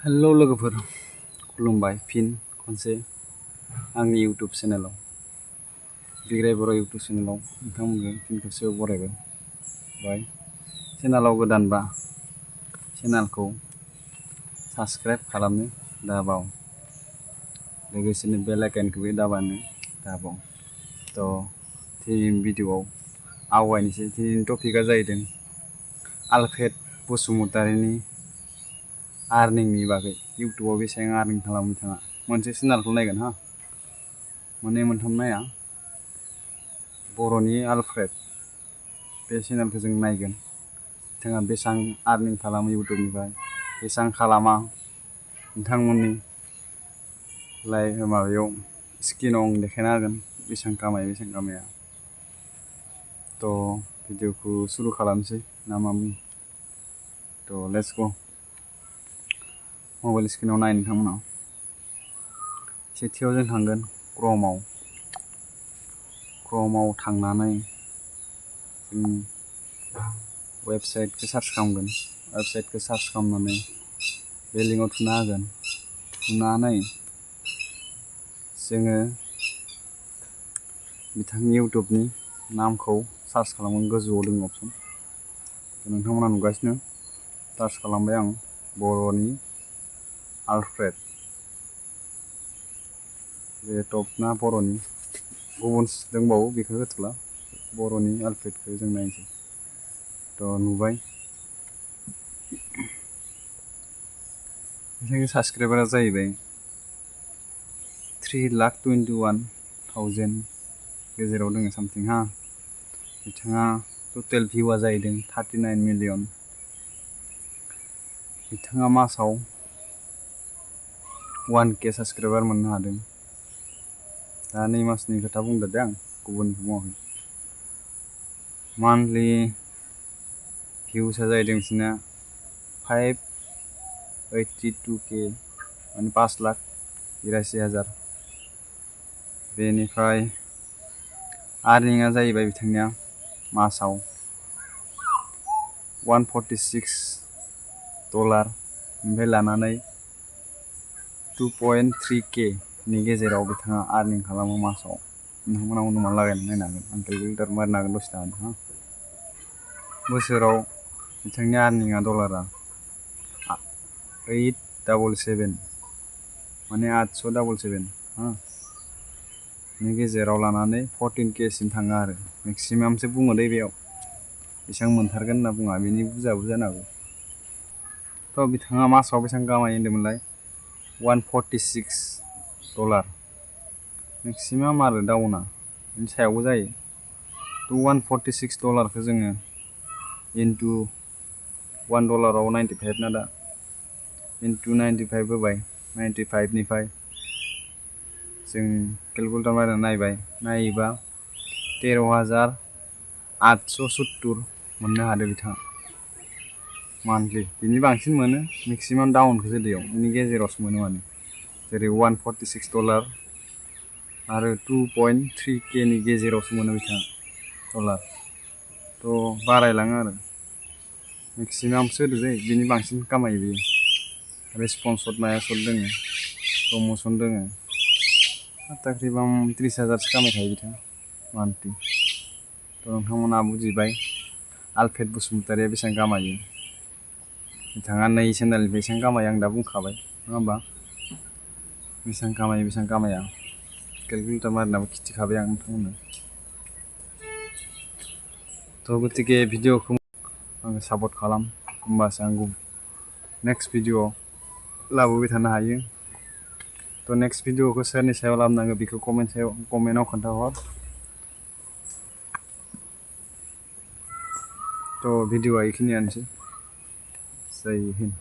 Hello लोगोफोर, खुलुमबाय फिन खनसे आंनि इउटुब चेनेलाव बिग्राय बर' इउटुब चेनेलाव नोंथांमोनखौ फिन खेबसेबाव बरायबाय। चेनेलाव गोदानबा चेनेलखौ साबस्क्राइब खालामनो दाबाव, लोगोसेनो बेल आइकनखौबो दाबानो दाबाव। दिनैनि भिडिअ'आव आवगायनोसै। दिनैनि टपिकआ जाहैदों आलफ्रेड बसुमतारीनि आर्निंनि बागै। इउटुबाव बेसेबां आर्निं खालामो बिथाङा। मोनसे चेनेलखौ नायगोन हा, मोननै मोनथाम नाया। बर'नि आलफ्रेड बे चेनेलखौ जों नायगोन। बिथाङा बेसेबां आर्निं खालामो इउटुबनिफ्राय, बेसेबां खालामा नोंथांमोननि माबायाव स्क्रिनाव आं देखायना होगोन बेसेबां खामायो बेसेबां खामाया। भिडिअ'खौ सुरु खालामसै ना मा बुङो? Let's go. मबाइल स्क्रिनाव नाय नोंथांमोना। सेथियाव जों थांगोन क्रोमाव थांनानै जों वेबसाइटखौ सार्च खालामगोन। वेबसाइटखौ सार्च खालामनानै बे लिंकआव थुना होगोन। थुनानै जोङो बिथांनि इउटुबनि नामखौ सार्च खालामगोन। गोजौआव दङ अपसन, नोंथांमोना नुगासिनो। सार्च खालामबाय आं बर'नि आलफ्रेड। बे टप ना बर'नि गुबुन दंबावो, बेखौ होथ'ला। बर'नि आलफ्रेडखौ जों नायनोसै। नुबाय बिथांनि साबस्क्राइबारा जाहैबाय 3,21,000 गेजेराव दङ सामथिं हा। बिथाङा टटेल भिउआ जाहैदों 39 मिलियन। बिथाङा मासाव 1K साबस्क्राइबार मोननो हादों। दा नै मासनि खोथा बुंदो दे आं, गुबुननिखौ बुङाखै। मान्थलि भिउसआ जाहैदों बिसोरना 582K, माने 5,82,000। बेनिफ्राय आर्निंआ जाहैबाय बिथांनिया मासाव $146 निफ्राय लानानै 2.3K नि गेजेराव बिथाङा आर्निं खालामो मासाव। नोंथांमोना अनुमान लागायनानै नायनो हागोन। आं केलकुलेटर मारिनो हागोन दसे थानानै हा। बोसोराव बिथांनि आर्निंआ डलारा 877, माने 877 हा नि गेजेराव लानानै 14K सिम थाङो आरो। मेक्सिमामसो बुङो दे बेयाव, बेसेबां मोनथारगोन होनना बुङा। बेनि बुरजाबो जानो हागौ। बिथाङा मासाव बेसेबां खामायो होन्दोंमोनलाय? $146 मेक्सिमाम आरो डाउना बेनि सायावबो जायो। $146खौ जोङो इन्टु $1 95 ना दा, इन्टु 95 होबाय। 95 निफ्राय जों केलकुलेटर मारिना नायोबा 13,870 मोननो हादों बिथाङा मान्थलि। बिनि बांसिन मोनो, मेक्सिमाम डाउनखौसो दैयाव बेनि गेजेरावसो मोनो माने। जेरै $146 आरो 2.3K नि गेजेरावसो मोनो बिथाङा डलार। बारायलाङो आरो मेक्सिमामसो होदों दै, बिनि बांसिन खामायो बियो। रेसपन्सर माया सर्ट दोङो, प्रम'सन दोङो। तकरिबान 30,000सो खामायखायो बिथाङा मान्थलि। नोंथांमोना बुजिबाय आलफ्रेड बसुमतारीया बेसेबां खामायो। बिथाङा नै चेनेलनिफ्राय बेसेबां खामायो आं दा बुंखाबाय, नङा होमबा? बेसेबां खामायो बेसेबां खामाया केलकुलेटर मारिनाबो खिथिखाबाय आं नोंथांमोननो। गतिके भिडिअ'खौ आङो सापर्ट खालाम, होमबासो आं नेक्स्ट भिडिअ' लाबोबाय थानो हायो। नेक्स्ट भिडिअ'खौ सोरनि सायाव लाबोनांगौ बेखौ कमेन्टआव खोन्थाहर। भिडिअ'आ बेखिनियानोसै। जय हिन्द।